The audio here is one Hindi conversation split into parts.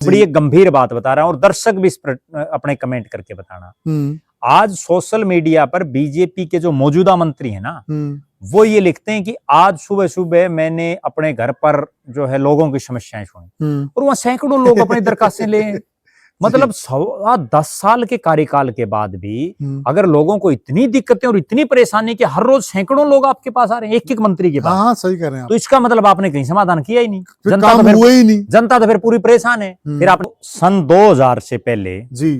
बड़ी एक गंभीर बात बता रहा हूं और दर्शक भी इस पर अपने कमेंट करके बताना। आज सोशल मीडिया पर बीजेपी के जो मौजूदा मंत्री है ना, वो ये लिखते हैं कि आज सुबह सुबह मैंने अपने घर पर जो है लोगों की समस्याएं सुनी और वहां सैकड़ों लोग अपनी दरखास्तें ले। मतलब 10 साल के कार्यकाल के बाद भी अगर लोगों को इतनी दिक्कतें और इतनी परेशानी कि हर रोज सैकड़ों लोग आपके पास आ रहे हैं एक एक मंत्री के पास। हाँ, सही कह रहे हैं आप। तो इसका मतलब आपने कहीं समाधान किया ही नहीं। जनता तो फिर पूरी परेशान है। फिर आपने सन 2000 से पहले जी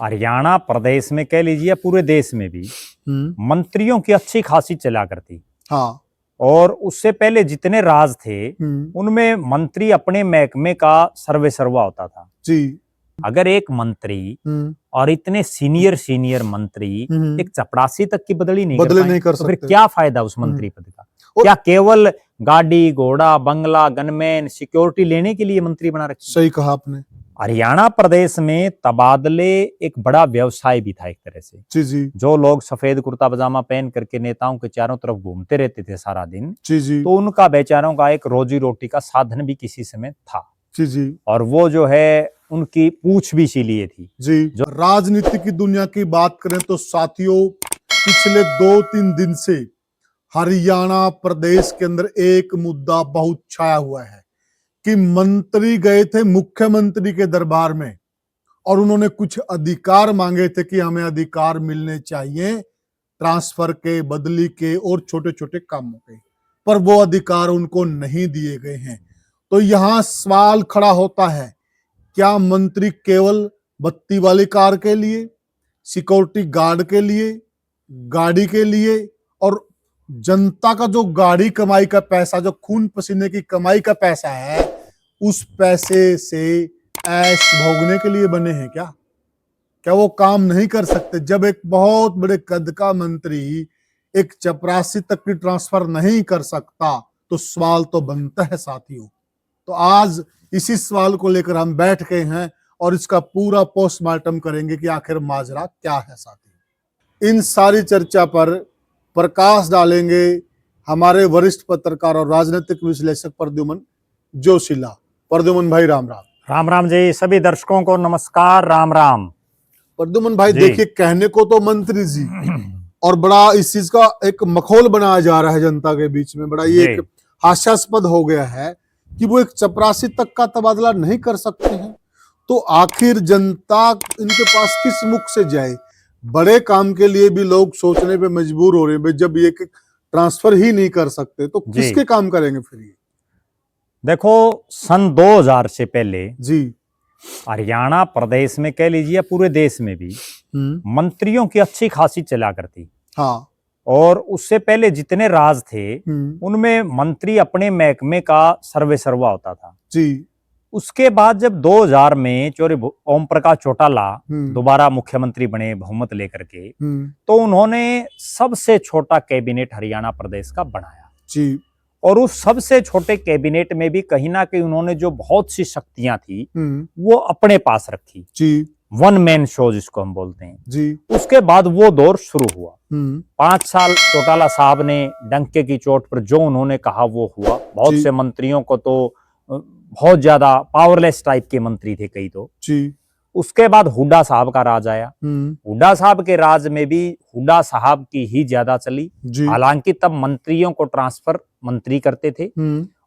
हरियाणा प्रदेश में कह लीजिए पूरे देश में भी मंत्रियों की अच्छी खासी चला करती। हाँ। और उससे पहले जितने राज थे उनमें मंत्री अपने महकमे का सर्वे सर्वा होता था जी। अगर एक मंत्री और इतने सीनियर मंत्री एक चपरासी तक की बदली नहीं कर सकते, तो फिर क्या फायदा उस मंत्री पद का? क्या केवल गाड़ी घोड़ा बंगला गनमैन सिक्योरिटी लेने के लिए मंत्री बना रखे? सही कहा आपने। हरियाणा प्रदेश में तबादले एक बड़ा व्यवसाय भी था एक तरह से जी जी। जो लोग सफेद कुर्ता पजामा पहन करके नेताओं के चारों तरफ घूमते रहते थे सारा दिन जी जी। तो उनका बेचारों का एक रोजी रोटी का साधन भी किसी समय था जी जी। और वो जो है उनकी पूछ भी इसीलिए थी जी। जो राजनीति की दुनिया की बात करें तो साथियों पिछले 2-3 दिन से हरियाणा प्रदेश के अंदर एक मुद्दा बहुत छाया हुआ है कि मंत्री गए थे मुख्यमंत्री के दरबार में और उन्होंने कुछ अधिकार मांगे थे कि हमें अधिकार मिलने चाहिए ट्रांसफर के बदली के और छोटे छोटे कामों के, पर वो अधिकार उनको नहीं दिए गए हैं। तो यहां सवाल खड़ा होता है क्या मंत्री केवल बत्ती वाली कार के लिए सिक्योरिटी गार्ड के लिए गाड़ी के लिए और जनता का जो गाड़ी कमाई का पैसा जो खून पसीने की कमाई का पैसा है उस पैसे से ऐश भोगने के लिए बने हैं क्या वो काम नहीं कर सकते? जब एक बहुत बड़े कद का मंत्री एक चपरासी तक की ट्रांसफर नहीं कर सकता तो सवाल तो बनता है साथियों। तो आज इसी सवाल को लेकर हम बैठ गए हैं और इसका पूरा पोस्टमार्टम करेंगे कि आखिर माजरा क्या है साथियों। इन सारी चर्चा पर प्रकाश डालेंगे हमारे वरिष्ठ पत्रकार और राजनीतिक विश्लेषक प्रद्युमन जोशीला। प्रद्युमन भाई राम राम। राम राम जी, सभी दर्शकों को नमस्कार, राम राम। प्रद्युमन भाई देखिए कहने को तो मंत्री जी और बड़ा इस चीज का एक मखौल बनाया जा रहा है जनता के बीच में, बड़ा ये एक हास्यास्पद हो गया है कि वो एक चपरासी तक का तबादला नहीं कर सकते हैं। तो आखिर जनता इनके पास किस मुख से जाए? बड़े काम के लिए भी लोग सोचने पे मजबूर हो रहे हैं, जब ये ट्रांसफर ही नहीं कर सकते तो किसके काम करेंगे फिर ये? देखो सन 2000 से पहले जी हरियाणा प्रदेश में कह लीजिए पूरे देश में भी मंत्रियों की अच्छी खासी चला करती। हाँ। और उससे पहले जितने राज थे उनमें मंत्री अपने महकमे का सर्वे सर्वा होता था जी। उसके बाद जब 2000 में ओम प्रकाश चौटाला दोबारा मुख्यमंत्री बने बहुमत लेकर के तो उन्होंने सबसे छोटा कैबिनेट हरियाणा प्रदेश का बनाया जी। और उस सबसे छोटे कैबिनेट में भी कहीं ना कहीं उन्होंने जो बहुत सी शक्तियां थी वो अपने पास रखी जी। वन मैन शो जिसको हम बोलते हैं जी। उसके बाद वो दौर शुरू हुआ। 5 साल चौटाला साहब ने डंके की चोट पर जो उन्होंने कहा वो हुआ। बहुत से मंत्रियों को तो बहुत ज्यादा पावरलेस टाइप के मंत्री थे कई तो जी। उसके बाद हुड्डा साहब का राज आया। हुड्डा साहब के राज में भी हुड्डा साहब की ही ज्यादा चली। हालांकि तब मंत्रियों को ट्रांसफर मंत्री करते थे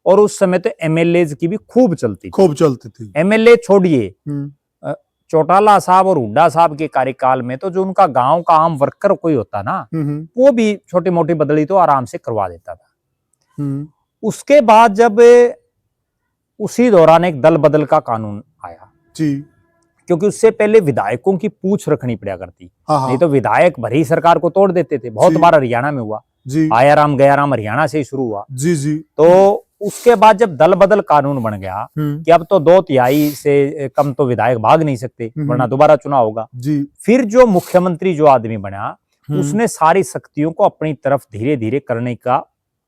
और उस समय तो एमएलए की भी खूब चलती थी। एमएलए छोड़िए, चौटाला साहब और हुड्डा साहब के कार्यकाल में तो जो उनका गांव का आम वर्कर कोई होता ना वो भी छोटी मोटी बदली तो आराम से करवा देता था। उसके बाद जब उसी दौरान एक दल बदल का कानून आया जी। क्योंकि उससे पहले विधायकों की पूछ रखनी पड़ा करती। नहीं तो विधायक भरी सरकार को तोड़ देते थे। बहुत बार हरियाणा में हुआ जी। आया राम गया राम हरियाणा से ही शुरू हुआ जी जी। तो उसके बाद जब दल बदल कानून बन गया कि अब तो 2/3 से कम तो विधायक भाग नहीं सकते वरना दोबारा चुनाव होगा जी। फिर जो मुख्यमंत्री जो आदमी बना उसने सारी शक्तियों को अपनी तरफ धीरे धीरे करने का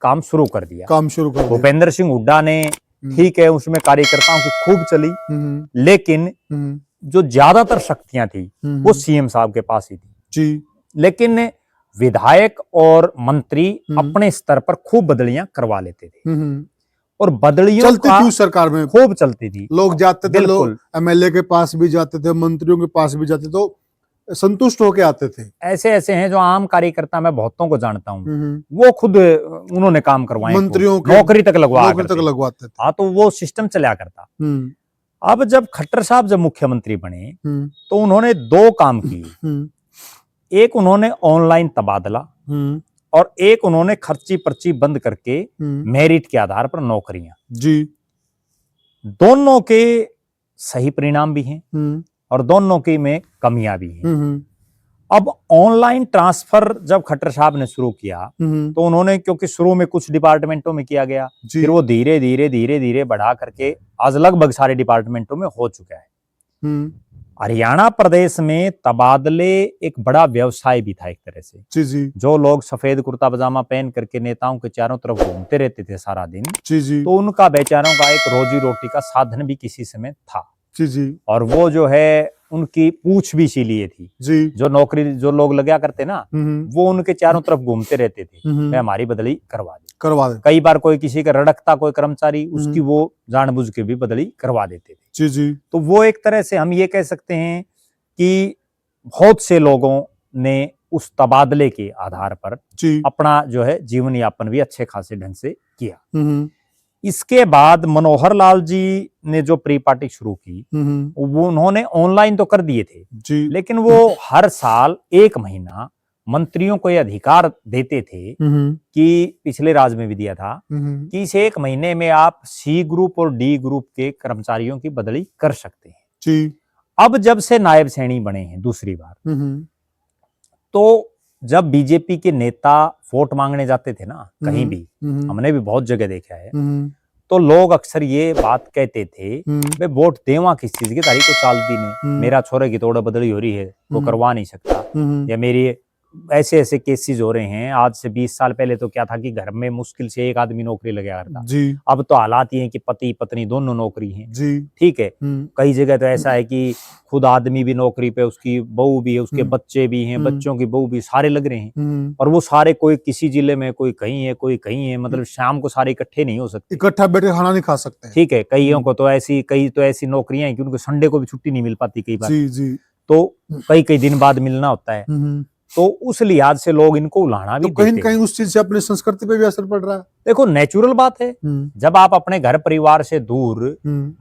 काम शुरू कर दिया। भूपेंद्र सिंह हुड्डा ने ठीक है उसमें कार्यकर्ताओं की खूब चली लेकिन जो ज्यादातर शक्तियां थी वो सीएम साहब के पास ही थी जी। लेकिन विधायक और मंत्री अपने स्तर पर खूब बदलियां करवा लेते थे और बदलियों चलती थी उस सरकार में, खूब चलती थी। लोग जाते थे, लोग एमएलए के पास भी जाते थे, मंत्रियों के पास भी जाते, तो संतुष्ट होके आते थे। ऐसे ऐसे हैं जो आम कार्यकर्ता, मैं बहुतों को जानता हूँ, वो खुद उन्होंने काम करवाए, मंत्रियों के नौकरी तक लगवाते थे। हाँ, तो वो सिस्टम चला करता। अब जब खट्टर साहब जब मुख्यमंत्री बने तो उन्होंने दो काम किए। एक उन्होंने ऑनलाइन तबादला और एक उन्होंने खर्ची पर्ची बंद करके मेरिट के आधार पर नौकरियां जी। दोनों के सही परिणाम भी हैं और दोनों की में कमियां भी हैं। अब ऑनलाइन ट्रांसफर जब खट्टर साहब ने शुरू किया तो उन्होंने, क्योंकि शुरू में कुछ डिपार्टमेंटों में किया गया, फिर वो धीरे धीरे बढ़ा करके आज लगभग सारे डिपार्टमेंटों में हो चुका है। हरियाणा प्रदेश में तबादले एक बड़ा व्यवसाय भी था एक तरह से। जी। जो लोग सफेद कुर्ता पजामा पहन करके नेताओं के चारों तरफ घूमते रहते थे सारा दिन, जी। तो उनका बेचारों का एक रोजी रोटी का साधन भी किसी समय था। जी। और वो जो है उनकी पूछ भी इसीलिए थी जी। जो नौकरी जो लोग लगा करते ना, वो उनके चारों तरफ घूमते रहते थे, वे हमारी बदली करवा दे। कई बार कोई किसी का रड़कता कोई कर्मचारी, उसकी वो जानबूझ के भी बदली करवा देते थे। जी। तो वो एक तरह से हम ये कह सकते हैं कि बहुत से लोगों ने उस तबादले के आधार पर अपना जो है जीवन यापन भी अच्छे खासे ढंग से किया। इसके बाद मनोहर लाल जी ने जो प्री पार्टी शुरू की, वो उन्होंने ऑनलाइन तो कर दिए थे जी। लेकिन वो हर साल 1 महीना मंत्रियों को यह अधिकार देते थे कि पिछले राज में भी दिया था कि इस 1 महीने में आप सी ग्रुप और डी ग्रुप के कर्मचारियों की बदली कर सकते हैं जी। अब जब से नायब सैनी बने हैं दूसरी बार, तो जब बीजेपी के नेता वोट मांगने जाते थे ना कहीं भी, हमने भी बहुत जगह देखा है, तो लोग अक्सर ये बात कहते थे, वे वोट देवा किस चीज की, तारीख को चालती नहीं, मेरा छोरे की तोड़ बदली हो रही है, वो करवा नहीं सकता, या मेरी ऐसे ऐसे केसेस हो रहे हैं। आज से 20 साल पहले तो क्या था कि घर में मुश्किल से एक आदमी नौकरी लगा करता जी। अब तो हालात ये हैं कि पति पत्नी दोनों नौकरी हैं जी। ठीक है। कई जगह तो ऐसा है कि खुद आदमी भी नौकरी पे, उसकी बहू भी है, उसके बच्चे भी हैं, बच्चों की बहू भी, सारे लग रहे हैं, और वो सारे कोई किसी जिले में, कोई कहीं है कोई कहीं है, मतलब शाम को सारे इकट्ठे नहीं हो सकते, इकट्ठा बैठे खाना नहीं खा सकते, ठीक है। कईयों को तो ऐसी नौकरियां हैं कि उनको संडे को भी छुट्टी नहीं मिल पाती कई बार, जी। तो कई दिन बाद मिलना होता है, तो उस लिहाज से लोग इनको उलाना भी तो कहीं कहीं उस चीज से अपनी संस्कृति पे भी असर पड़ रहा है। देखो नेचुरल बात है, जब आप अपने घर परिवार से दूर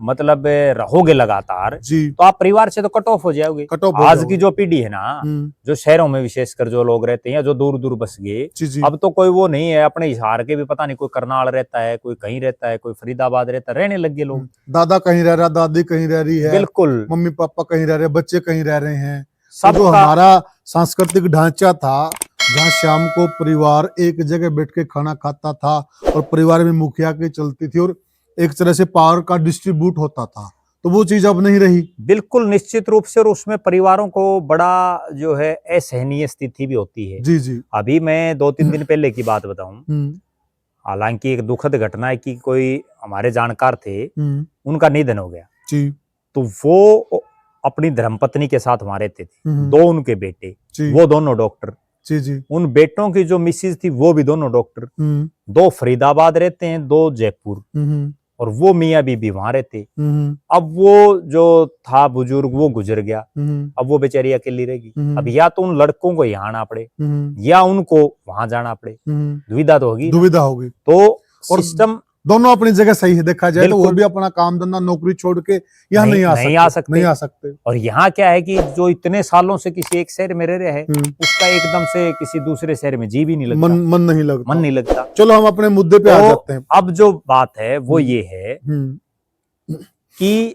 मतलब रहोगे लगातार, तो आप परिवार से तो कट ऑफ हो जाओगे। आज की जो पीढ़ी है ना, जो शहरों में विशेषकर जो लोग रहते हैं, जो दूर दूर बस गए, अब तो कोई वो नहीं है, अपने हिसार के भी पता नहीं, कोई करनाल रहता है, कोई कहीं रहता है, कोई फरीदाबाद रहता है, रहने लग गए लोग। दादा कहीं रह रहा, दादी कहीं रह रही है, बिल्कुल, मम्मी पापा कहीं रह रहे, बच्चे कहीं रह रहे हैं। सब जो हमारा सांस्कृतिक ढांचा था, जहाँ शाम को परिवार एक जगह बैठ के खाना खाता था और परिवार में मुखिया की चलती थी और एक तरह से पावर का डिस्ट्रीब्यूट होता था, तो वो चीज अब नहीं रही। बिल्कुल निश्चित रूप से, और उसमें परिवारों को बड़ा जो है असहनीय स्थिति भी होती है। जी। अभी मैं 2-3 दिन पहले की बात बताऊं, हालांकि एक दुखद घटना है कि कोई हमारे जानकार थे, उनका निधन हो गया जी। तो वो अपनी धर्मपत्नी के साथ वहां रहते थे, 2 उनके बेटे, वो दोनों डॉक्टर, जी। उन बेटों की जो मिसेज थी वो भी दोनों डॉक्टर, 2 फरीदाबाद रहते हैं, 2 जयपुर, और वो मियाँ बीबी वहां रहते। अब वो जो था बुजुर्ग वो गुजर गया, अब वो बेचारी अकेली रहेगी। अब या तो उन लड़कों को यहाँ आना पड़े या उनको वहां जाना पड़े, दुविधा तो होगी। तो सिस्टम दोनों अपनी जगह सही है, देखा जाए तो वो भी अपना काम धंधा नौकरी छोड़ के यहाँ नहीं आ सकते। और यहाँ क्या है कि जो इतने सालों से किसी एक शहर में रह रहे हैं, उसका एकदम से किसी दूसरे शहर में जी भी नहीं लगता, मन नहीं लगता। चलो हम अपने मुद्दे पे आ जाते हैं। अब जो बात है वो ये है कि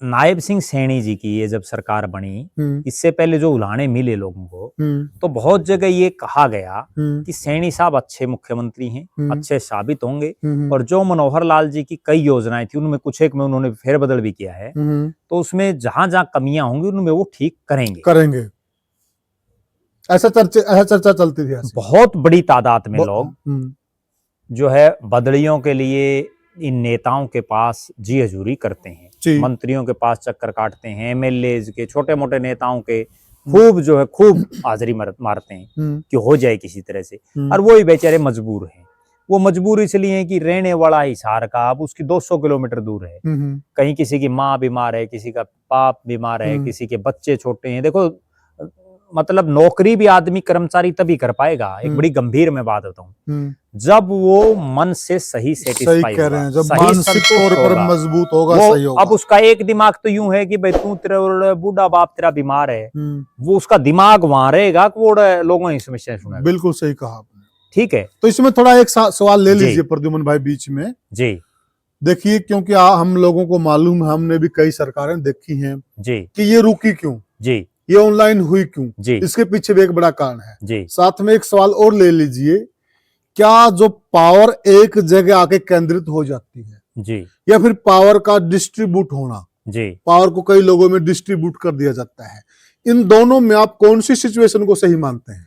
नायब सिंह सैनी जी की ये जब सरकार बनी, इससे पहले जो उलाहने मिले लोगों को, तो बहुत जगह ये कहा गया कि सैनी साहब अच्छे मुख्यमंत्री हैं, अच्छे साबित होंगे, और जो मनोहर लाल जी की कई योजनाएं थी उनमें कुछ एक में उन्होंने फेरबदल भी किया है, तो उसमें जहां जहां कमियां होंगी उनमें वो ठीक करेंगे। ऐसा चर्चा चलती थी। बहुत बड़ी तादाद में लोग जो है बदलियों के लिए इन नेताओं के पास जी हजूरी करते हैं, मंत्रियों के पास चक्कर काटते हैं, एमएलए के, छोटे मोटे नेताओं के खूब हाजिरी मारते हैं कि हो जाए किसी तरह से, और वो ही बेचारे मजबूर हैं। वो मजबूर इसलिए है कि रहने वाला हिसार का अब उसकी 200 किलोमीटर दूर है। कहीं किसी की माँ बीमार है, किसी का बाप बीमार है, किसी के बच्चे छोटे हैं। देखो मतलब नौकरी भी आदमी कर्मचारी तभी कर पाएगा, एक बड़ी गंभीर मैं बात बताऊं, जब वो मन से सही सेटिस्फाई होगा, जब सही मानसिक तौर पर मजबूत होगा, सही होगा। अब उसका एक दिमाग तो यूं है कि भाई तू तेरा बूढ़ा बाप तेरा बीमार है, वो उसका दिमाग वहां रहेगा कि वो लोगों की समस्या सुनेगा। बिल्कुल सही कहा आपने। ठीक है, तो इसमें थोड़ा एक सवाल ले लीजिए प्रद्युमन भाई बीच में जी। देखिए, क्योंकि हम लोगों को मालूम है, हमने भी कई सरकारें देखी हैं जी कि ये रुकी क्यों जी, ये ऑनलाइन हुई क्यों जी, इसके पीछे भी एक बड़ा कारण है जी। साथ में एक सवाल और ले लीजिए, क्या जो पावर एक जगह आके केंद्रित हो जाती है जी, या फिर पावर का डिस्ट्रीब्यूट होना, जी, पावर को कई लोगों में डिस्ट्रीब्यूट कर दिया जाता है, इन दोनों में आप कौन सी सिचुएशन को सही मानते हैं?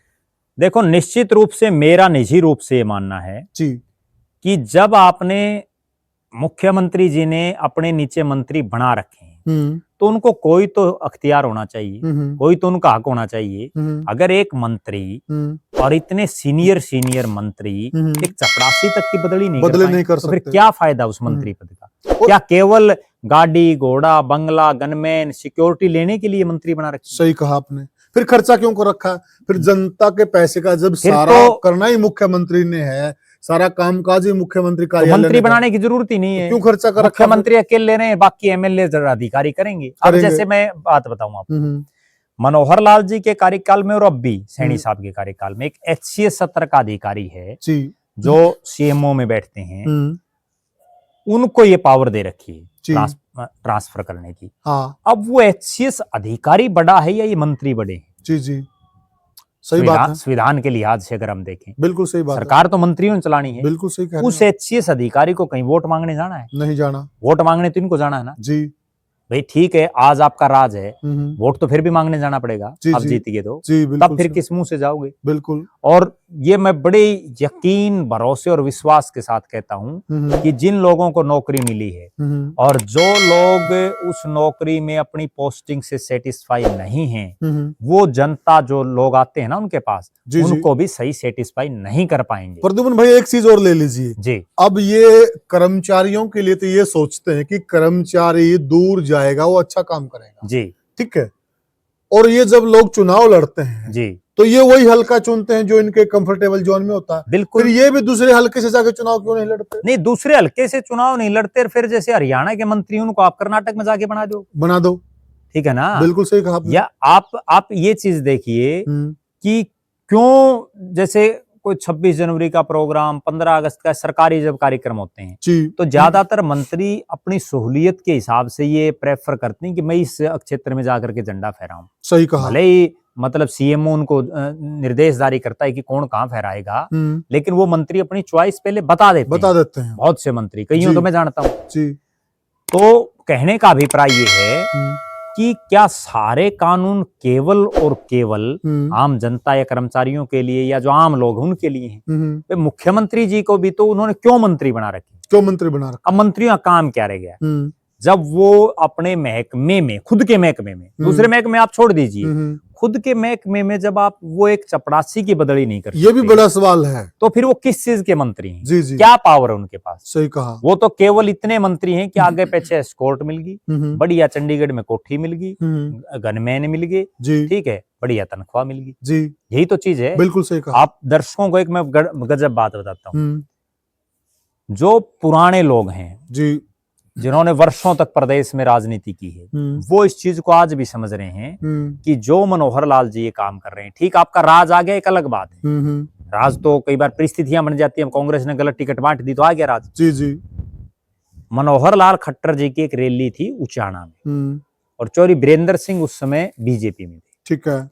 देखो निश्चित रूप से मेरा निजी रूप से ये मानना है जी कि जब आपने मुख्यमंत्री जी ने अपने नीचे मंत्री बना रखे हैं तो उनको कोई तो अख्तियार होना चाहिए, कोई तो उनका हक होना चाहिए। अगर एक मंत्री और इतने सीनियर मंत्री एक चपरासी तक की बदली नहीं कर सकते, तो फिर क्या फायदा उस मंत्री पद का? क्या केवल गाड़ी घोड़ा बंगला गनमैन सिक्योरिटी लेने के लिए मंत्री बना रखे? सही कहा आपने। फिर खर्चा क्यों कर रखा? फिर जनता के पैसे का जब सारा तो करना ही मुख्यमंत्री ने है, सारा कामकाज ही मुख्यमंत्री कार्यालय, तो मंत्री बनाने की जरूरत ही नहीं है। क्यों खर्चा कर रखा? मुख्यमंत्री अकेले ले रहे हैं, बाकी एमएलए अधिकारी करेंगे। अब जैसे मैं बात बताऊं आपको, मनोहर लाल जी के कार्यकाल में और अब भी सैनी साहब के कार्यकाल में एक HCS सत्र का अधिकारी है जो CMO में बैठते हैं, उनको ये पावर दे रखी है ट्रांसफर करने की। अब वो HCS अधिकारी बड़ा है या ये मंत्री बड़े हैं? जी जी, सही बात है। संविधान के लिहाज से अगर हम देखें, बिल्कुल सही बात, सरकार तो मंत्रियों ने चलानी है। बिल्कुल सही कह उस HCS अधिकारी को कहीं वोट मांगने जाना है? नहीं जाना। वोट मांगने तो इनको जाना है ना जी भाई। ठीक है, आज आपका राज है, वोट तो फिर भी मांगने जाना पड़ेगा। आप जीत गए तो तब फिर किस मुंह से जाओगे? बिल्कुल। और ये मैं बड़े यकीन भरोसे और विश्वास के साथ कहता हूं कि जिन लोगों को नौकरी मिली है और जो लोग उस नौकरी में अपनी पोस्टिंग से सेटिस्फाई नहीं हैं, वो जनता जो लोग आते हैं ना उनके पास, उनको भी सही सेटिस्फाई नहीं कर पाएंगे। प्रद्युमन भाई एक चीज और ले लीजिए जी। अब ये कर्मचारियों के लिए तो ये सोचते हैं कि कर्मचारी दूर जाएगा वो अच्छा काम करेगा जी, ठीक है, और ये जब लोग चुनाव लड़ते हैं जी तो ये वही हल्का चुनते हैं जो इनके कंफर्टेबल जोन में होता है। बिल्कुल। फिर ये भी दूसरे हल्के से जाके चुनाव क्यों नहीं लड़ते? नहीं, दूसरे हल्के से चुनाव नहीं लड़ते, फिर जैसे हरियाणा के मंत्रियों को आप कर्नाटक में जाके बना दो, ठीक है ना? बिल्कुल सही कहा आपने। या आप ये चीज देखिए कि क्यों जैसे कोई 26 जनवरी का प्रोग्राम, 15 अगस्त का सरकारी जब कार्यक्रम होते हैं तो ज्यादातर मंत्री अपनी सहूलियत के हिसाब से ये प्रेफर करते हैं कि मैं इस क्षेत्र में जाकर के झंडा फहराऊं। सही कहा। भले ही मतलब CMO उनको निर्देश जारी करता है कि कौन कहाँ फहराएगा, लेकिन वो मंत्री अपनी चॉइस पहले बता देते हैं। बहुत से मंत्री, कईयों तो मैं जानता हूँ। तो कहने का अभिप्राय ये है कि क्या सारे कानून केवल और केवल आम जनता या कर्मचारियों के लिए या जो आम लोग उनके लिए हैं? मुख्यमंत्री जी को भी तो उन्होंने क्यों मंत्री बना रखे? अब मंत्रियों का काम क्या रह गया? जब वो अपने महकमे में, खुद के महकमे में, दूसरे महकमे आप छोड़ दीजिए, खुद के महकमे में जब आप वो एक चपरासी की बदली नहीं कर सकते, ये भी बड़ा सवाल है, तो फिर वो किस चीज के मंत्री हैं? जी। क्या पावर है उनके पास? सही कहा। वो तो केवल इतने मंत्री हैं कि आगे पीछे एस्कॉर्ट मिल गई, बढ़िया चंडीगढ़ में कोठी मिल गई, गनमैन मिल गए, ठीक है, बढ़िया तनख्वाह मिल गई जी। यही तो चीज है। बिल्कुल सही कहा। आप दर्शकों को एक मैं गजब बात बताता हूँ, जो पुराने लोग हैं जी, जिन्होंने वर्षों तक प्रदेश में राजनीति की है, वो इस चीज को आज भी समझ रहे हैं कि जो मनोहर लाल जी ये काम कर रहे हैं, ठीक आपका राज आ गया एक अलग बात है, राज तो कई बार परिस्थितियां बन जाती है, कांग्रेस ने गलत टिकट बांट दी तो आ गया राज। जी। मनोहर लाल खट्टर जी की एक रैली थी उचाना में और चौधरी बीरेंद्र सिंह उस समय बीजेपी में थे, ठीक है,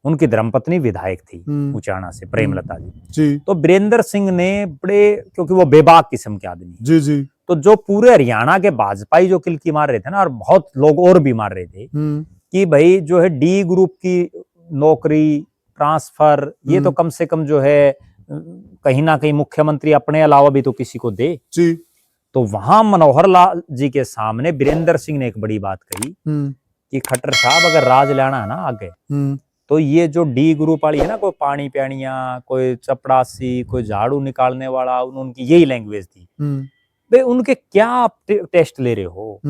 उनकी धर्मपत्नी विधायक थी उचाना से, प्रेमलता जी। तो बीरेंद्र सिंह ने बड़े, क्योंकि वो बेबाक किस्म के आदमी जी, तो जो पूरे हरियाणा के भाजपाई जो किलकी मार रहे थे ना, और बहुत लोग और भी मार रहे थे कि भाई जो है D ग्रुप की नौकरी ट्रांसफर, ये तो कम से कम जो है कहीं ना कहीं मुख्यमंत्री अपने अलावा भी तो किसी को दे जी। तो वहां मनोहर लाल जी के सामने बीरेंद्र सिंह ने एक बड़ी बात कही कि खट्टर साहब अगर राज लाना है ना आगे, तो ये जो डी ग्रुप वाली है ना, कोई पानी प्यानिया, कोई चपड़ासी, कोई झाड़ू निकालने वाला, उनकी यही लैंग्वेज थी। भाई उनके क्या आप टेस्ट ले रहे हो?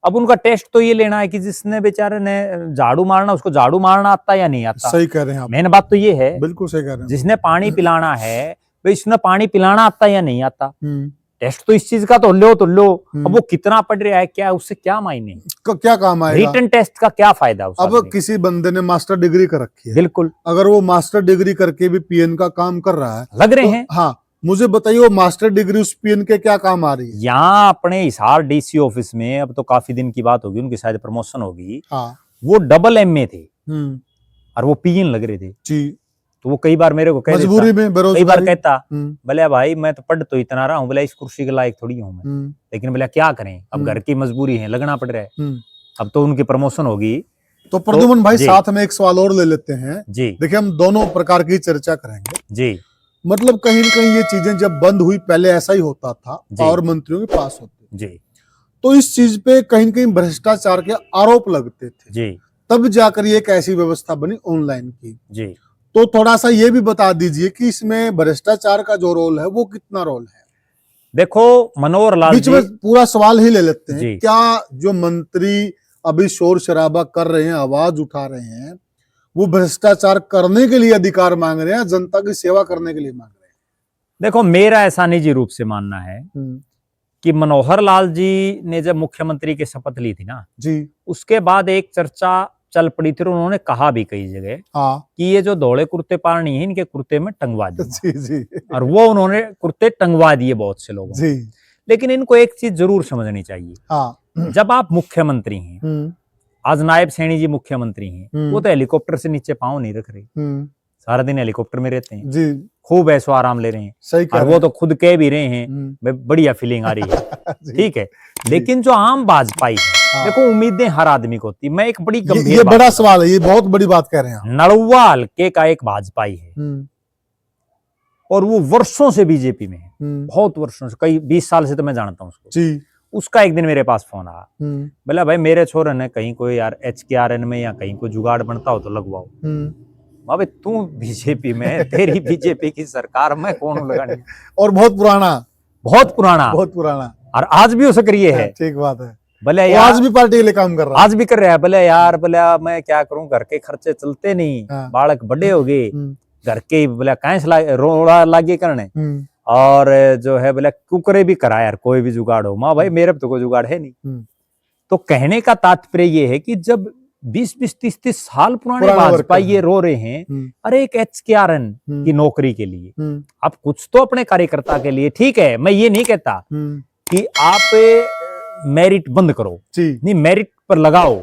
अब उनका टेस्ट तो ये लेना है कि जिसने बेचारे ने झाड़ू मारना, उसको झाड़ू मारना आता या नहीं आता। सही कह रहे हैं आप। मेन बात तो ये है, बिल्कुल सही कह रहे हैं। जिसने पानी पिलाना है, भाई इसने पानी पिलाना आता या नहीं आता। टेस्ट तो इस चीज का तो लो। अब वो कितना पढ़ रहा है, क्या उससे क्या मायने, क्या काम आएगा? रिटन टेस्ट का क्या फायदा? अब किसी बंदे ने मास्टर डिग्री कर रखी है, बिल्कुल, अगर वो मास्टर डिग्री करके भी पीएन का काम कर रहा है, लग रहे हैं। हाँ, मुझे बताइए वो मास्टर डिग्री उस पीएन के क्या काम आ रही है? यहाँ अपने हिसार डीसी ऑफिस में, अब तो काफी दिन की बात होगी, उनकी शायद प्रमोशन होगी। हाँ, वो डबल एमए थे और वो पीएन लग रहे थे जी। तो वो कई बार मेरे को मजबूरी में कई बार कहता, बोले भाई मैं तो पढ़ तो इतना रहा हूँ, बोला इस कुर्सी के लायक थोड़ी हूँ मैं, लेकिन बोला क्या करें, अब घर की मजबूरी है, लगना पड़ रहा है। अब तो उनकी प्रमोशन होगी। तो प्रद्युमन भाई साथ में एक सवाल और ले लेते हैं जी। देखिए, हम दोनों प्रकार की चर्चा करेंगे जी। मतलब कहीं न कहीं ये चीजें जब बंद हुई, पहले ऐसा ही होता था और मंत्रियों के पास होते जी, तो इस चीज पे कहीं न कहीं भ्रष्टाचार के आरोप लगते थे जी, तब जाकर ये एक ऐसी व्यवस्था बनी ऑनलाइन की जी। तो थोड़ा सा ये भी बता दीजिए कि इसमें भ्रष्टाचार का जो रोल है वो कितना रोल है? देखो मनोहर लाल बीच में पूरा सवाल ही ले लेते हैं, जी। क्या जो मंत्री अभी शोर शराबा कर रहे हैं, आवाज उठा रहे हैं, वो भ्रष्टाचार करने के लिए अधिकार मांग रहे हैं, जनता की सेवा करने के लिए मांग रहे हैं? देखो मेरा ऐसा निजी रूप से मानना है कि मनोहर लाल जी ने जब मुख्यमंत्री की शपथ ली थी ना जी, उसके बाद एक चर्चा चल पड़ी थी, उन्होंने कहा भी कई जगह कि ये जो धोले कुर्ते पालनी है, इनके कुर्ते में टंगवा दिए। जी। और वो उन्होंने कुर्ते टंगवा दिए बहुत से लोगों जी। लेकिन इनको एक चीज जरूर समझनी चाहिए। जब आप मुख्यमंत्री हैं, आज नायब सैनी जी मुख्यमंत्री हैं, वो तो हेलीकॉप्टर से नीचे पांव नहीं रख रहे, सारा दिन हेलीकॉप्टर में रहते हैं जी, खूब ऐसो आराम ले रहे हैं। सही और वो तो खुद कह भी रहे हैं बढ़िया फीलिंग आ रही है। ठीक है, लेकिन जो आम भाजपाई है, देखो उम्मीदें हर आदमी को होती है। मैं एक बड़ी गंभीर ये बड़ा सवाल है, ये बहुत बड़ी बात कह रहे हैं। नड़ुआ हल्के का एक भाजपाई है और वो वर्षों से बीजेपी में है, बहुत वर्षों से, कई 20 साल से तो मैं जानता हूँ उसको जी। उसका एक दिन मेरे पास फोन आया, बोला भाई मेरे छोरे ने कहीं कोई यार HKRN में या कहीं कोई जुगाड़ बनता हो तो लगवाओ। अबे तू बीजेपी में, तेरी बीजेपी की सरकार में कौन लगाने? और बहुत पुराना और आज भी उसे करिए है। ठीक बात है। भले यार आज भी पार्टी के लिए काम कर रहा है, आज भी कर रहा है। भले यार बोले मैं क्या करूं, घर के खर्चे चलते नहीं, बालक बड़े हो गए, घर के बोले कहीं रोड़ा लागे करने, और जो है बोले कुकरे भी करा यार, कोई भी जुगाड़ हो। माँ भाई मेरे तो कोई जुगाड़ है नहीं। तो कहने का तात्पर्य ये है कि जब 20-20, 30-30 साल पुराने भाजपा ये रो रहे हैं अरे एक HKRN की नौकरी के लिए, आप कुछ तो अपने कार्यकर्ता के लिए, ठीक है मैं ये नहीं कहता कि आप मेरिट बंद करो, नहीं मेरिट पर लगाओ,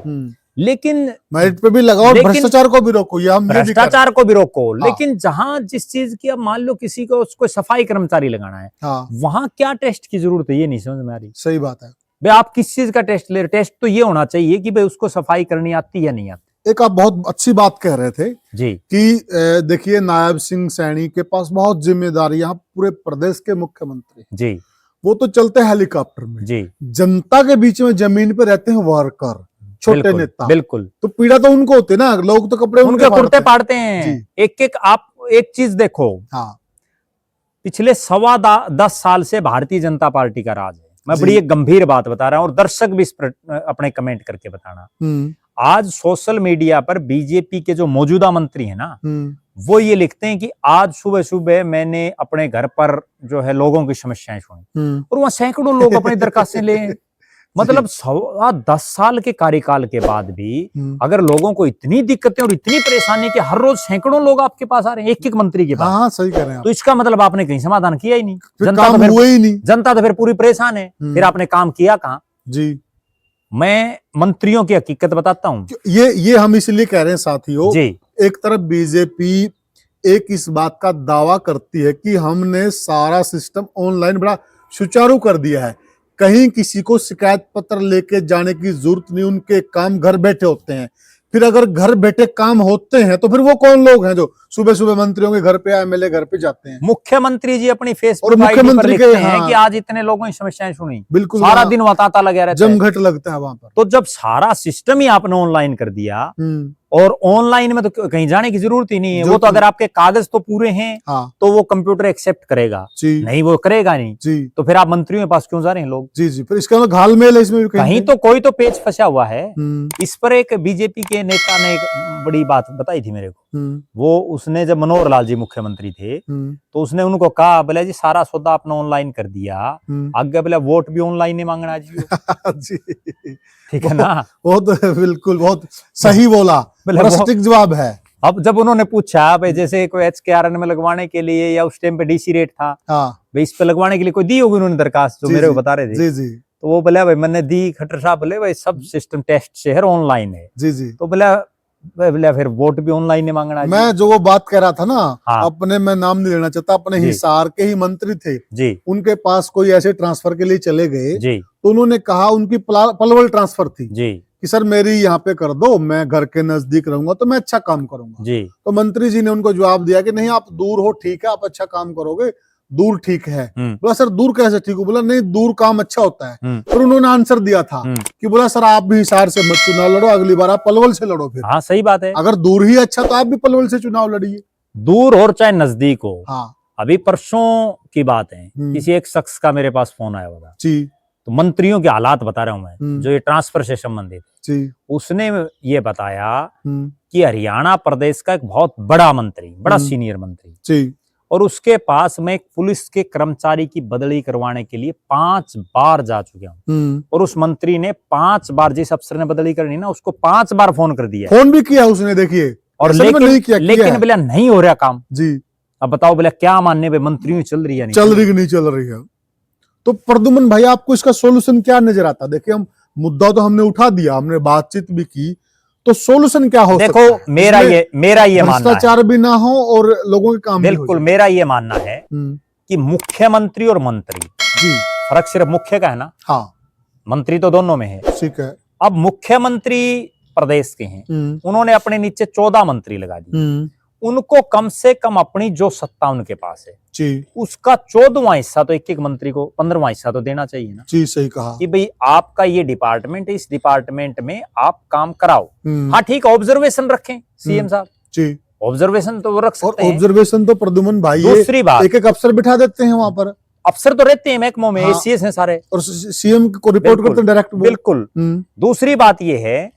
लेकिन मेरिट पे भी लगाओ, भ्रष्टाचार को भी रोको, भ्रष्टाचार को भी रोको। लेकिन जहां जिस चीज की, अब मान लो किसी को उसको सफाई कर्मचारी लगाना है, वहां क्या टेस्ट की जरूरत है, ये नहीं समझ में आ रही। सही बात है भाई आप किस चीज का टेस्ट ले रहे? टेस्ट तो ये होना चाहिए कि भाई उसको सफाई करनी आती या नहीं आती। एक आप बहुत अच्छी बात कह रहे थे जी कि देखिए नायब सिंह सैनी के पास बहुत जिम्मेदारियां, पूरे प्रदेश के मुख्यमंत्री जी, वो तो चलते हैं हेलीकॉप्टर में जी, जनता के बीच में जमीन पे रहते हैं वर्कर, छोटे नेता, बिल्कुल, तो पीड़ा तो उनको होती है ना, लोग तो कपड़े उनके कुर्ते पाड़ते हैं। एक आप एक चीज देखो, पिछले 10 साल से भारतीय जनता पार्टी का राज है। मैं बड़ी एक गंभीर बात बता रहा हूं और दर्शक भी इस पर अपने कमेंट करके बताना। आज सोशल मीडिया पर बीजेपी के जो मौजूदा मंत्री है ना, वो ये लिखते हैं कि आज सुबह सुबह मैंने अपने घर पर जो है लोगों की समस्याएं सुनी, और वहां सैकड़ों लोग अपनी दरखास्तें ले। मतलब 10 साल के कार्यकाल के बाद भी अगर लोगों को इतनी दिक्कतें और इतनी परेशानी कि हर रोज सैकड़ों लोग आपके पास आ रहे हैं, एक मंत्री के पास। हाँ, सही कह रहे हैं। तो इसका मतलब आपने कहीं समाधान किया ही नहीं, जनता तो फिर पूरी परेशान है, फिर आपने काम किया कहाँ जी? मैं मंत्रियों की हकीकत बताता हूँ, ये हम इसलिए कह रहे हैं साथियों जी। एक तरफ बीजेपी एक इस बात का दावा करती है कि हमने सारा सिस्टम ऑनलाइन बड़ा सुचारू कर दिया है, कहीं किसी को शिकायत पत्र लेके जाने की जरूरत नहीं, उनके काम घर बैठे होते हैं। फिर अगर घर बैठे काम होते हैं तो फिर वो कौन लोग हैं जो सुबह सुबह मंत्रियों के घर पे, एमएलए घर पे जाते हैं? मुख्यमंत्री जी अपनी फेसबुक आईडी पर लिखते हैं कि आज इतने लोगों की समस्याएं सुनी, बिल्कुल सारा दिन वहां तांता लगा रहता है, जमघट लगता है वहां पर। तो जब सारा सिस्टम ही आपने ऑनलाइन कर दिया और ऑनलाइन में तो कहीं जाने की जरूरत ही नहीं है। वो तो अगर आपके कागज तो पूरे हैं तो वो कंप्यूटर एक्सेप्ट करेगा, नहीं वो करेगा नहीं जी। तो फिर आप मंत्रियों के पास क्यों जा रहे हैं लोग? जी जी, फिर इसका मतलब घालमेल है इसमें भी कहीं तो कोई तो पेच फंसा हुआ है। इस पर एक बीजेपी के नेता ने एक बड़ी बात बताई थी मेरे को। वो उसने जब मनोहर लाल जी मुख्यमंत्री थे तो उसने उनको कहा, बोले जी सारा सौदा आपने ऑनलाइन कर दिया, आगे बोले वोट भी ऑनलाइन ही मांगना जी। ठीक है ना? बहुत बिल्कुल बहुत सही बोला, सटीक जवाब है। अब जब उन्होंने पूछा भाई जैसे कोई HKRN में लगवाने के लिए या उस टाइम पे DC रेट था, भाई इस पे लगवाने के लिए कोई दी होगी उन्होंने दरखास्त, जो मेरे को बता रहे थे जी जी। तो वो बोले भाई मैंने दी, खट्टर साहब बोले भाई सब सिस्टम टेस्ट से है, ऑनलाइन है जी जी। तो बोले फिर वोट भी ऑनलाइन ही मांगना। मैं जो वो बात कह रहा था ना, अपने मैं नाम नहीं लेना चाहता, अपने हिसार के ही मंत्री थे जी, उनके पास कोई ऐसे ट्रांसफर के लिए चले गए जी, तो उन्होंने कहा, उनकी पलवल ट्रांसफर थी जी कि सर मेरी यहाँ पे कर दो, मैं घर के नजदीक रहूंगा तो मैं अच्छा काम करूंगा जी। तो मंत्री जी ने उनको जवाब दिया कि नहीं आप दूर हो ठीक है, आप अच्छा काम करोगे, दूर ठीक है। बोला सर दूर कैसे ठीक हो? बोला नहीं दूर काम अच्छा होता है। फिर उन्होंने आंसर दिया था कि बोला सर आप भी हिसार से मत चुनाव लड़ो, अगली बार आप पलवल से लड़ो। फिर हाँ सही बात है, अगर दूर ही अच्छा तो आप भी पलवल से चुनाव लड़िए, दूर और चाहे नजदीक हो। हाँ अभी परसों की बात है, किसी एक शख्स का मेरे पास फोन आया हुआ जी, तो मंत्रियों के हालात बता रहा हूं मैं, जो ये ट्रांसफर से संबंधित जी। उसने ये बताया कि हरियाणा प्रदेश का एक बहुत बड़ा मंत्री, बड़ा सीनियर मंत्री जी, और उसके पास मैं एक पुलिस के कर्मचारी की बदली करवाने के लिए 5 बार जा चुका हूँ, और उस मंत्री ने 5 बार, जिस अफसर ने बदली करनी ना उसको 5 बार फोन कर दिया, फोन भी किया उसने, देखिए, और लेकिन बोला नहीं हो रहा काम जी। अब बताओ बोला क्या मानने पे मंत्रियों चल रही है, नहीं चल रही, नहीं चल रही है। तो प्रद्युमन भाई आपको इसका सोल्यूशन क्या नजर आता? देखिए हम मुद्दा तो हमने उठा दिया, हमने बातचीत भी की, तो सोल्यूशन क्या हो सकता है? देखो मेरा ये मानना है, भ्रष्टाचार भी ना हो और लोगों के काम बिल्कुल, मेरा ये मानना है कि मुख्यमंत्री और मंत्री जी, फर्क सिर्फ मुख्य का है ना, हाँ मंत्री तो दोनों में है, ठीक है। अब मुख्यमंत्री प्रदेश के हैं, उन्होंने अपने नीचे 14 मंत्री लगा दिए, उनको कम से कम अपनी जो सत्ता उनके पास है जी, उसका 14वां हिस्सा तो एक मंत्री को 15वां हिस्सा तो देना चाहिए ना जी। सही कहा कि भाई आपका ये डिपार्टमेंट है, इस डिपार्टमेंट में आप काम कराओ। हाँ ठीक है, ऑब्जर्वेशन रखें सीएम साहब जी, ऑब्जर्वेशन तो वो रख सकते हैं। ऑब्जर्वेशन तो प्रदूमन भाई, दूसरी बात, एक अफसर बिठा देते हैं वहां पर, अफसर तो रहते हैं महकमों में, एसीएस हैं सारे, और सीएम को रिपोर्ट करते हैं डायरेक्ट। बिल्कुल। दूसरी बात ये है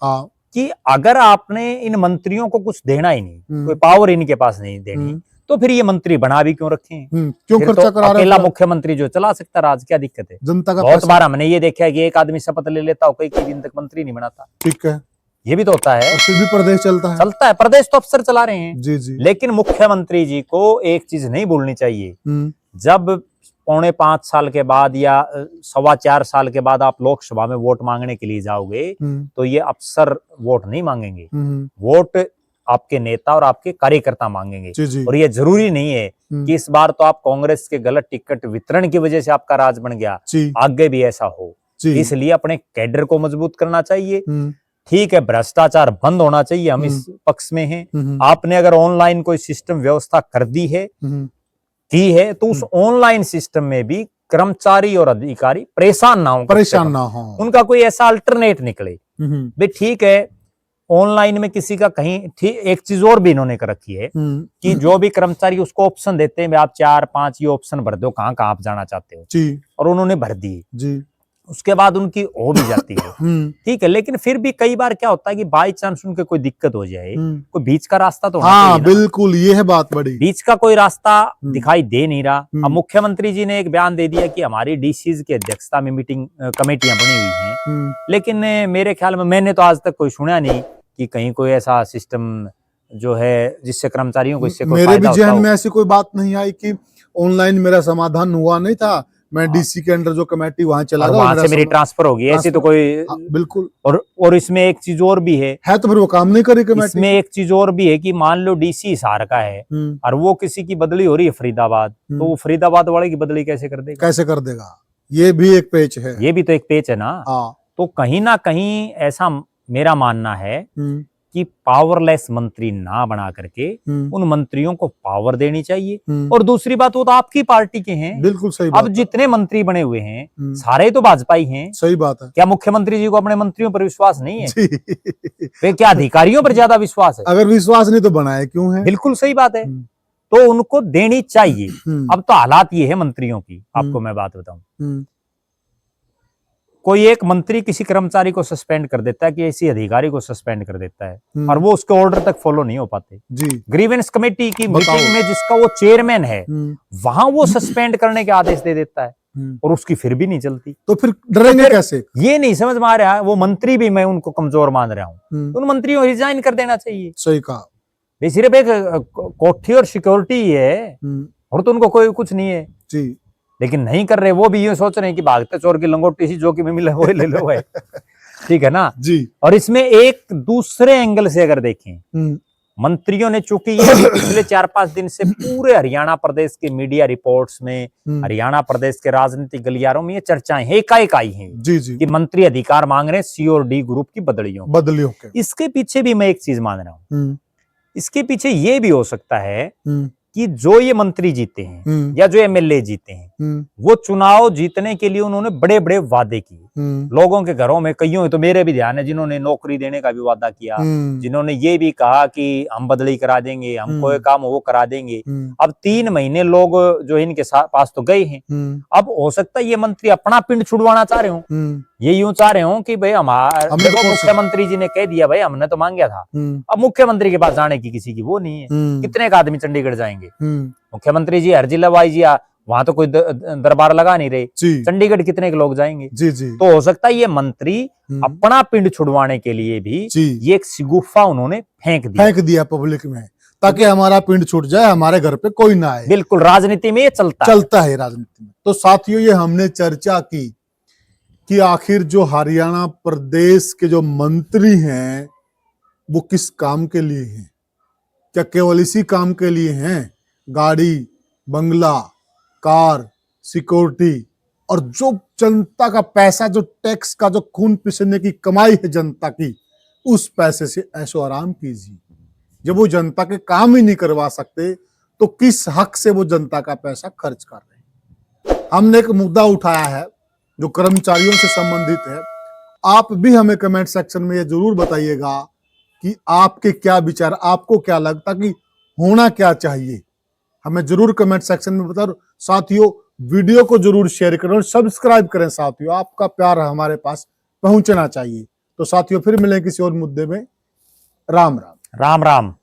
कि अगर आपने इन मंत्रियों को कुछ देना ही नहीं, कोई पावर इनके पास नहीं देनी, तो फिर ये मंत्री बना भी क्यों रखे हैं? क्यों खर्चा करा रहे हैं? अकेला मुख्यमंत्री जो चला सकता राज, क्या दिक्कत है? जनता का बहुत बार हमने ये देखा है कि एक आदमी शपथ ले लेता हो, कई दिन तक मंत्री नहीं बनाता, ठीक है, ये भी तो होता है, और फिर भी प्रदेश चलता है, प्रदेश तो अफसर चला रहे हैं जी जी। लेकिन मुख्यमंत्री जी को एक चीज नहीं भूलनी चाहिए, जब 3.25 साल के बाद या 4.25 साल के बाद आप लोकसभा में वोट मांगने के लिए जाओगे, तो ये अफसर वोट नहीं मांगेंगे, वोट आपके नेता और आपके कार्यकर्ता मांगेंगे जी जी। और ये जरूरी नहीं है कि इस बार तो आप कांग्रेस के गलत टिकट वितरण की वजह से आपका राज बन गया, आगे भी ऐसा हो, इसलिए अपने कैडर को मजबूत करना चाहिए। ठीक है, भ्रष्टाचार बंद होना चाहिए, हम इस पक्ष में हैं। आपने अगर ऑनलाइन कोई सिस्टम व्यवस्था कर दी है तो उस ऑनलाइन सिस्टम में भी कर्मचारी और अधिकारी परेशान ना हो, उनका कोई ऐसा अल्टरनेट निकले। भाई ठीक है, ऑनलाइन में किसी का कहीं, ठीक, एक चीज और भी इन्होंने कर रखी है कि जो भी कर्मचारी उसको ऑप्शन देते हैं, आप 4-5 ये ऑप्शन भर दो, कहाँ आप जाना चाहते हो जी, और उन्होंने भर दी जी, उसके बाद उनकी हो भी जाती है ठीक है, लेकिन फिर भी कई बार क्या होता है कि बाई चांस उनके कोई दिक्कत हो जाए, कोई बीच का रास्ता तो हाँ बिल्कुल, ये है बात बड़ी, बीच का कोई रास्ता दिखाई दे नहीं रहा। अब मुख्यमंत्री जी ने एक बयान दे दिया कि हमारी डीसीज की अध्यक्षता में मीटिंग कमेटियां बनी हुई हैं, लेकिन मेरे ख्याल में मैंने तो आज तक कोई सुना नहीं कि कहीं कोई ऐसा सिस्टम जो है जिससे कर्मचारियों को इससे कोई मेरे भी जहन में ऐसी कोई बात नहीं आई कि ऑनलाइन मेरा समाधान हुआ नहीं था, मैं डीसी के अंडर जो कमेटी वहां चला गया, वहां से मेरी ट्रांसफर होगी, ऐसी तो कोई बिल्कुल। और इसमें एक चीज और भी है तो फिर वो काम नहीं करेगी कमेटी। इसमें एक चीज और भी है कि मान लो डीसी हिसार का है और वो किसी की बदली हो रही है फरीदाबाद, तो वो फरीदाबाद वाले की बदली कैसे कर देगा? ये भी एक पेच है, ये भी तो एक पेच है ना। तो कहीं ना कहीं ऐसा मेरा मानना है कि पावरलेस मंत्री ना बना करके उन मंत्रियों को पावर देनी चाहिए। और दूसरी बात, वो तो आपकी पार्टी के हैं। बिल्कुल सही बात अब जितने मंत्री बने हुए हैं सारे तो भाजपा ही हैं। सही बात है। क्या मुख्यमंत्री जी को अपने मंत्रियों पर विश्वास नहीं है? वे क्या अधिकारियों पर ज्यादा विश्वास है? अगर विश्वास नहीं तो बनाए क्यों है? बिल्कुल सही बात है, तो उनको देनी चाहिए। अब तो हालात ये है मंत्रियों की, आपको मैं बात बताऊं, कोई एक मंत्री किसी कर्मचारी को सस्पेंड कर देता है, कि किसी अधिकारी को सस्पेंड कर देता है और वो उसके ऑर्डर तक फॉलो नहीं हो पाते जी। ग्रीवेंस कमेटी की मीटिंग में जिसका वो चेयरमैन है वहां वो सस्पेंड करने के आदेश दे देता है और उसकी फिर भी नहीं चलती। तो फिर डरेंगे कैसे? ये नहीं समझ में आ रहा है। वो मंत्री भी मैं उनको कमजोर मान रहा हूँ, उन मंत्रियों को रिजाइन कर देना चाहिए। सही कहा। वे सिर्फ एक कोठी और सिक्योरिटी ही है और तो उनको कोई कुछ नहीं है जी। लेकिन नहीं कर रहे, वो भी ये सोच रहे हैं कि भागते चोर की लंगोटी सी जो कि में मिले वो ले लो है। ठीक है ना जी। और इसमें एक दूसरे एंगल से अगर देखें, मंत्रियों ने, चूंकि ये पिछले 4-5 दिन से पूरे हरियाणा प्रदेश के मीडिया रिपोर्ट्स में, हरियाणा प्रदेश के राजनीतिक गलियारों में ये चर्चाएं एकाएक आई हैं जी जी। कि मंत्री अधिकार मांग रहे हैं सी और डी ग्रुप की बदलियों के। इसके पीछे भी मैं एक चीज मान रहा हूँ, इसके पीछे ये भी हो सकता है कि जो ये मंत्री जीते हैं या जो एमएलए जीते हैं, वो चुनाव जीतने के लिए उन्होंने बड़े बड़े वादे किए। लोगों के घरों में कईयों, तो मेरे भी ध्यान है, जिन्होंने नौकरी देने का भी वादा किया, जिन्होंने ये भी कहा कि हम बदली करा देंगे, हम कोई काम वो करा देंगे। अब 3 महीने लोग जो इनके पास तो गए हैं, अब हो सकता है ये मंत्री अपना पिंड छुड़वाना चाह रहे हो, ये यूं चाह रहे हो कि भाई हमारे मुख्यमंत्री जी ने कह दिया, भाई हमने तो मांगा था। अब मुख्यमंत्री के पास जाने की किसी की वो नहीं है, कितने का आदमी चंडीगढ़ जाएंगे? मुख्यमंत्री जी हर जिला वाइज या वहां तो कोई दरबार लगा नहीं रहे, चंडीगढ़ कितने के लोग जाएंगे जी जी। तो हो सकता है ये मंत्री अपना पिंड छुड़वाने के लिए भी ये एक सिगुफा उन्होंने फेंक दिया पब्लिक में, ताकि हमारा पिंड छूट जाए, हमारे घर पे कोई ना आए। बिल्कुल, राजनीति में ये चलता है राजनीति में। तो साथियों, ये हमने चर्चा की कि आखिर जो हरियाणा प्रदेश के जो मंत्री हैं वो किस काम के लिए हैं? क्या केवल इसी काम के लिए हैं? गाड़ी, बंगला, कार, सिक्योरिटी, और जो जनता का पैसा, जो टैक्स का जो खून पसीने की कमाई है जनता की, उस पैसे से ऐशो आराम कीजिए। जब वो जनता के काम ही नहीं करवा सकते तो किस हक से वो जनता का पैसा खर्च कर रहे हैं? हमने एक मुद्दा उठाया है जो कर्मचारियों से संबंधित है। आप भी हमें कमेंट सेक्शन में ये जरूर बताइएगा कि आपके क्या विचार, आपको क्या लगता कि होना क्या चाहिए, हमें जरूर कमेंट सेक्शन में बताओ। साथियों, वीडियो को जरूर शेयर करें और सब्सक्राइब करें। साथियों, आपका प्यार हमारे पास पहुंचना चाहिए। तो साथियों, फिर मिलें किसी और मुद्दे में। राम राम। राम राम।